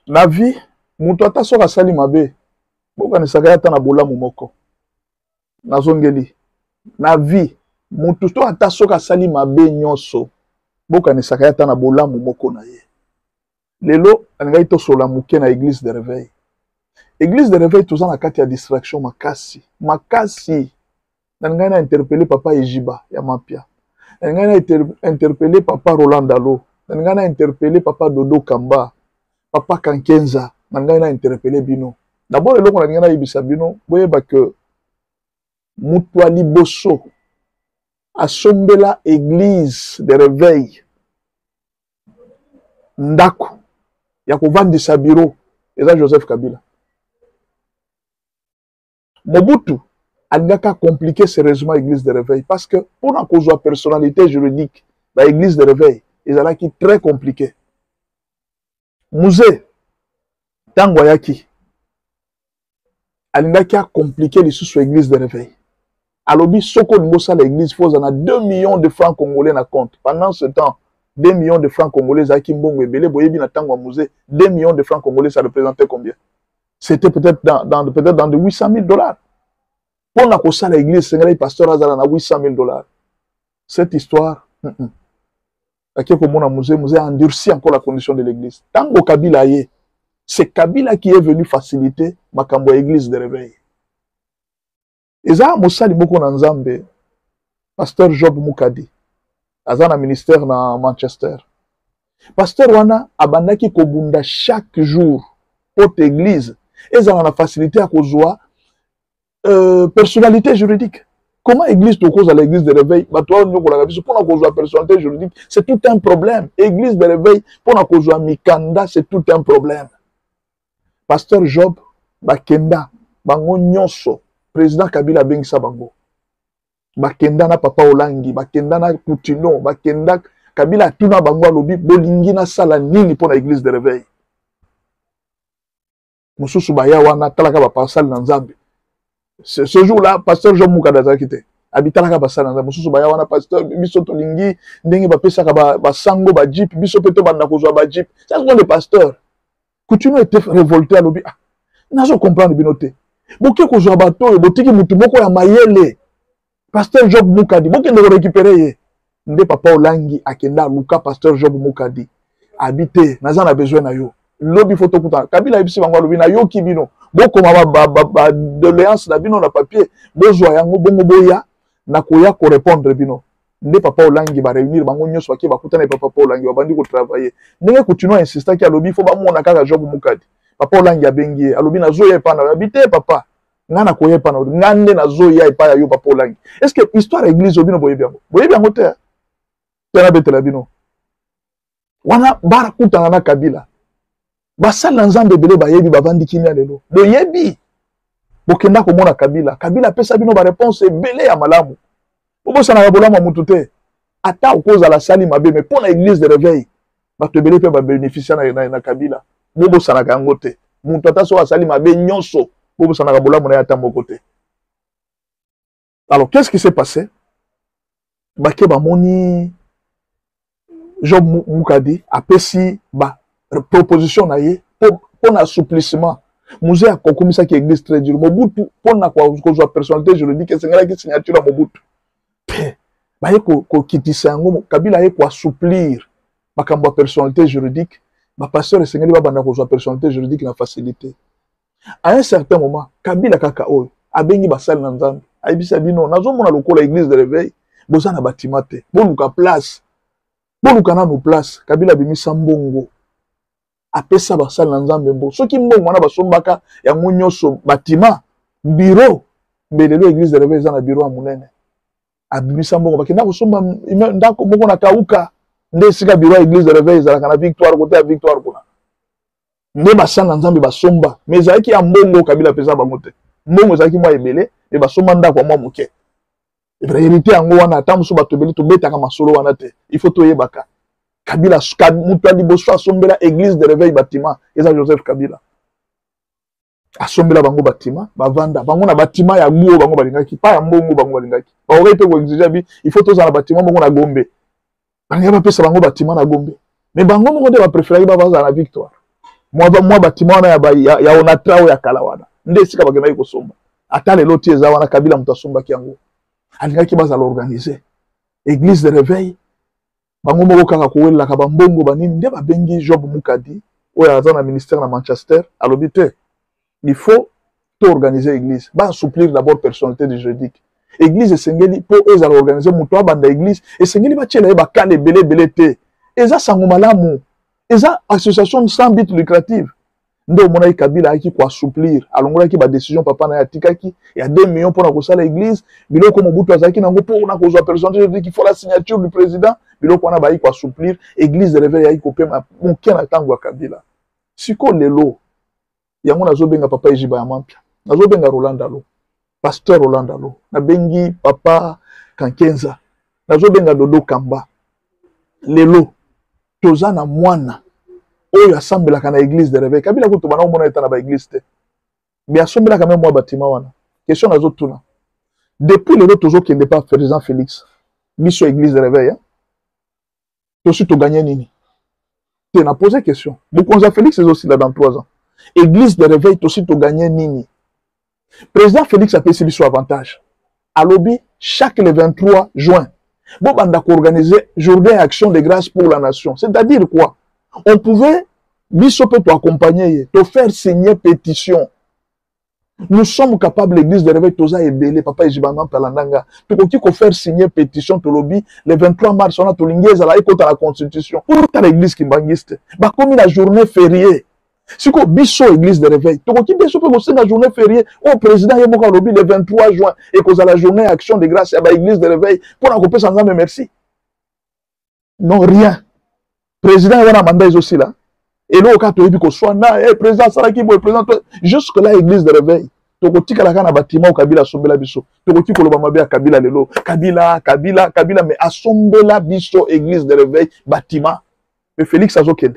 La vie, mutu ata soka sali mabe, boka ni saka yata na bolamu moko. Nazongeli. La vie, mutu to ata soka sali mabe nyonso, boka ni saka yata na bolamu moko na ye. Lelo, alingai to sola muke na église de réveil. Église de réveil, tout ça na kati ya distraction makasi. Makasi. Alingai na interpeller papa Ejiba, ya mapia. Alingai na interpeller papa Roland Dalo. Alingai na interpeller papa Dodo Kamba. Papa Kankenza, nanga na interpellé bino. D'abord, le qu'on a ibisa bino, voyez que Mutua Liboso a sombela église de réveil. Ndako, yako vandi sa bureau, et ça Joseph Kabila. Mobutu a compliqué sérieusement l'église de réveil parce que pour la cause de personnalité juridique, l'église de réveil, ils ont qui très compliqué. Musée, tango yaki, alingaki a compliqué les sous l'église de réveil. Alobi soko ngosa l'église faut en a 2 millions de francs congolais na compte. Pendant ce temps, 2 millions de francs congolais zaki mbongo ebele boyebi na tango musée, 2 millions de francs congolais ça représentait combien? C'était peut-être dans de 800 000 $. Pour la cause l'église, c'est pasteur Azara na 800 000 $. Cette histoire, musée a endurci encore la condition de l'église. Tango Kabila ye, c'est Kabila qui est venu faciliter makambo église de réveil. Et ça, Moussali Moko Nanzambe, pasteur Job Mukadi, Azana ministère na Manchester. Pasteur Wana abandaki kobunda chaque jour pour l'église. Et ça a la facilité à cause personnalité juridique. Comment église te cause à l'église de réveil? Pour la cause de personnalité juridique, c'est tout un problème. Église de réveil, pour la cause de Mikanda, c'est tout un problème. Pasteur Job, Bakenda, Bango Nyonso, président Kabila Bengisa Bango. Bakenda na Papa Olangi, Bakenda na Poutino, Bakenda, Kabila Tuna Bango Alobi, Bolingi na Sala Nini pour l'église de réveil. Moussousou Baya wana talaka ba pasal na Nzambe. Ce jour-là, pasteur Job Mukada quitté. Habitalaka ba pasal na Nzambe. Moussousou Baya wana pasteur biso to lingi ndenge ba pesa ba sango ba jeep, biso peto banda kozwa ba jeep. Ça c'est le pasteur. Coutinho était révolté à l'obi. Ah, nazo comprendre binoté. Boké kozwa bato, botiki mutu moko ya mayele. Pasteur Job Mukadi, boké ndeko récupérer ye. Nde Papa Olangi akenda luka pasteur Job Mukadi. Habité, naza na besoin na yo. Lobi photo kuta. Kabila ibisi bango lobi na yo kibino. Boko ma doléance na bino na papier. Bozwa yango bongo boya na koya ko répondre bino. Nde Papa Olangi ba réunir bango nyonso baki bakuta na Papa Olangi babandi ko travailler. Ndenge Coutinho insista ki alobi fo ba mona kaka Job Mukadi. Papa Olangi abengi alobi na zoya pa na habité papa. Ngana koye pa na ngande na zoya pa ya yo Papa Olangi. Est-ce que histoire église obino boyebi yango? Boyebi yango te. Tena betela bino. Wana bara kuta na Kabila. Basal Nzambe bele bayebi bavandi kimia lelo. Boyebi. Bokenda komona Kabila. Kabila pesa bino ba réponse belé ya malamu. Bobo sana bolama mutute. Ata okoza la sali mabe mais pour l'église de réveil. Ba te belé pe ba bénéficier na Kabila. Bobo sana kangote. Muntu ata so asali mabe nyonso. Bobo sana bolama na ata mokote. Alors qu'est-ce qui s'est passé? Bake ba moni Job Mukadi apesi ba proposition na ye pour assouplissement. Musée a commis qui église très dur. Mobutu pour na kwa personnalité juridique c'est ngala ki signature Mobutu. Ba ye ko kitisa yango Kabila ye ko assouplir makambo personnalité juridique. Ba pasteur sengeli ba banda ko personnalité juridique na facilité. À un certain moment Kabila kaka oyo abengi basali na Nzambe. Ayibisa bino nazo mona lokola église de réveil boza na bâtiment te. Boluka place. Boluka na no place Kabila bimisa mbongo. Apesa basali na Nzambe mbo. Soki mbongo wana basombaka ya nyonso bâtiment bureau mbelelo église de réveil za na bureau amunene. Abimisa mbongo bakenda kosomba ndako moko na kauka nde sika bureau église de réveil za na Victoire côté ya Victoire kuna. Nde basali na Nzambe basomba mais zaki ya mbongo Kabila pesa bango te. Mbongo zaki mwa ebele e basomba ndako mwa muke. E réalité yango wana atamuso bato ebele to betaka masolo wana te. Il faut to yebaka. Kabila mutu liboso asombela église de réveil bâtiment eza Joseph Kabila asombela bango bâtiment bavanda bango na bâtiment ya guo bango balingaki pa ya mbongo bango balingaki baoreille pe ko exiger bi il faut toza na bâtiment bango na Gombe bango ba pesa bango bâtiment na Gombe mais bango moko de ba préférer ba baza na Victoire Moi bâtiment ya onatra o ya kalawana nde sika bakena ko somba ata lelo tie za wana Kabila mutasomba kiango alingaki baza l'organiser église de réveil bango moko kaka ko wela ka bambongo banini nde babengi Job Mukadi o ya na ministère na Manchester alobi te il faut tout organiser église ba assouplir d'abord personnalité du juridique église esengeli po eza organiser muto abanda église esengeli ba tiela ba kale belé te eza sango malamu eza association sans but lucratif ndo mona Kabila aki ko assouplir alongola ki ba décision papa na yatikaki ya 2 millions pour na kosala église biloko Mobutu azaki nango pour na kozwa personnalité qu'il faut la signature du président biloko na ba ko assouplir église de réveil ya ko pema mokia na tango ya Kabila siko lelo yango nazobenga papa Ejiba ya Mampia nazobenga Rolandalo pasteur Rolandalo nabengi papa Kankenza nazobenga Dodo Kamba lelo toza na mwana oyo asambelaka na église de réveil Kabila ko tobana omona eta na ba église te mais asambelaka même moi bâtiment wana question nazo tuna depuis le tozo kende pas président Félix biso église de réveil hein to si to gagner nini te na poser question Mokonza Félix est aussi là dans 3 ans église de réveil to si to gagner nini président Félix a payé biso avantage alobi chaque le 23 juin bon banda ko organiser journée action de grâce pour la nation c'est-à-dire quoi on pouvait biso peut accompagner te faire signer pétition nous sommes capables l'église de réveil toza ebele papa Ejibama Palandanga to ko faire signer pétition to lobby le 23 mars on a to lingeza la écoute à la constitution pour l'église qui bangiste ba comme la journée fériée siko biso église de réveil to ko biso peut bosser la journée fériée au président yeboka lobby le 23 juin et cause à la journée action de grâce à ba église de réveil pour accompagner sans âme merci non rien président wana mandat aussi là et là quand tu dis que soit na président Salaki boy président jusque là église de réveil to ko tika la kana bâtiment au Kabila sombela biso to ko tika lo ba mabe Kabila lelo Kabila mais asombela biso église de réveil bâtiment mais Félix azokende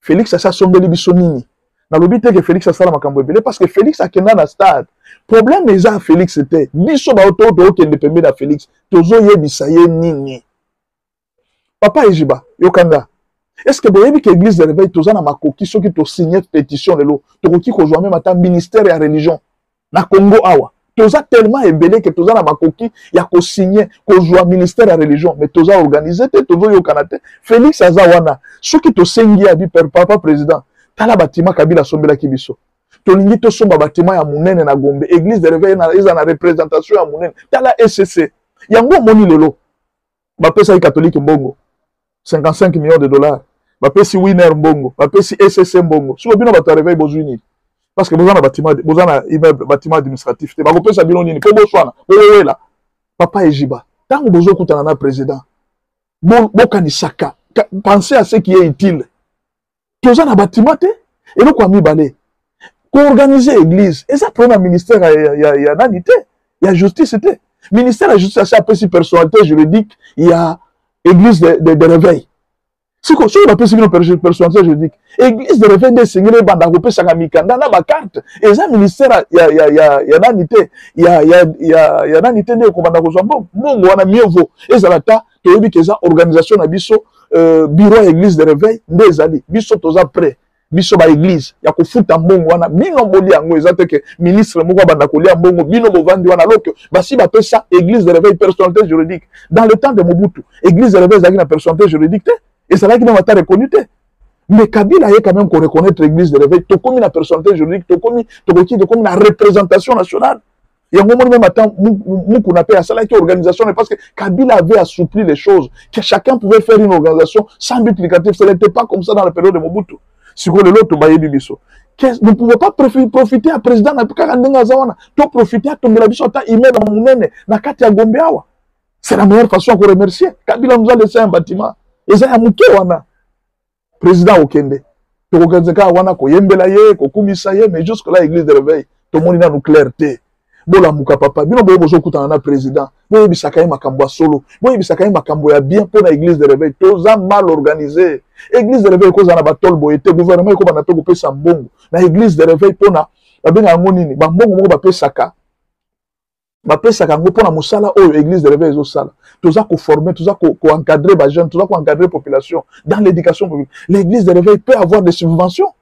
Félix a sombeli biso nini na lobité que Félix a sala makambo ebele parce que Félix a kenda na stade problème eza Félix était biso ba auto to kende pembe na Félix tozo yebisa ye nini papa Ejiba yokanga est-ce que boyebi que église de réveil toza na makoki soki to signer pétition lelo tokoki ko joa même ata ministère ya religion na Congo awa toza tellement ebele que toza na makoki ya ko signer ko joa ministère ya religion mais toza organiser te tozo yokana te Félix aza wana soki to sengi abi papa président tala bâtiment Kabila sombela kibiso tolingi to somba bâtiment ya munene na Gombe église de réveil na eza na représentation ya munene tala SCC yango moni lelo ba pesa catholique mbongo 55 millions de dollars. Ba pesi winner mbongo, ba pesi SSM mbongo. Si bino ba réveil bozuni parce que vous avez bâtiment, vous avez immeuble bâtiment administratif. Ba ko pesa bino nini, ko boswana. Là. Papa Ejiba, tant que bozo kutana na président. Bokanisaka, pensez à ce qui est utile. Toza na bâtiment te et le kwa mibale. Ko organiser église, et ça prend un ministère ya nanité, ya justice te. Ministère de la justice a pesi personnalité juridique, il y a église de réveil. Si on a appelé une personnalité juridique, église de réveil des seigneurs banda coupé sa mikanda na ba carte. Et ça ministère ya nanité, ya nanité ne ko banda ko zombo. Mongo wana mieux vaut. Et ça lata to yebi que ça organisation na biso bureau église de réveil ndezali. Biso toza prêt. Biso ba église ya ko futa mbongo wana bino mboli yango ezate que ministre moko banda ko lia mbongo bino bovandi wana loko basi ba pesa église de réveil personnalité juridique dans le temps de Mobutu église de réveil zaki na personnalité juridique te et ça là qui n'a pas reconnu te mais Kabila est quand même qu'on reconnaître l'église de réveil to comme la personnalité juridique to comme la représentation nationale et en moment même attend muku na paix ça là qui organisation parce que Kabila avait assoupli les choses que chacun pouvait faire une organisation sans but lucratif ce n'était pas comme ça dans la période de Mobutu. Si vous l'autre bayebi biso, ne pouvez pas profiter à président na kakandenga zawana, to profiter à tomber la biso ta email dans munene na kati ya Gombe awa. C'est la meilleure façon de remercier. Kabila nous a laissé un bâtiment. Et ça ya muke wana. Président okende. To kokanzeka wana ko yembela ye, ko kumisa ye, mais jusque là église de réveil, to moni na nous clarté. Bola muka papa, bino boye bozo kutana na président. Boye bisaka ye makambo ya solo. Boye bisaka ye makambo ya bien pour la église de réveil. Toza mal organisé. Église de réveil koza na batol boyete gouvernement ko bana to ko pesa mbongo. Na église de réveil pona babenga ngonini, ba mbongo moko ba pesaka. Ba pesaka ngo pona musala oyo église de réveil zo sala. Toza ko former, toza ko encadrer ba jeunes, toza ko encadrer population dans l'éducation publique. L'église de réveil peut avoir des subventions.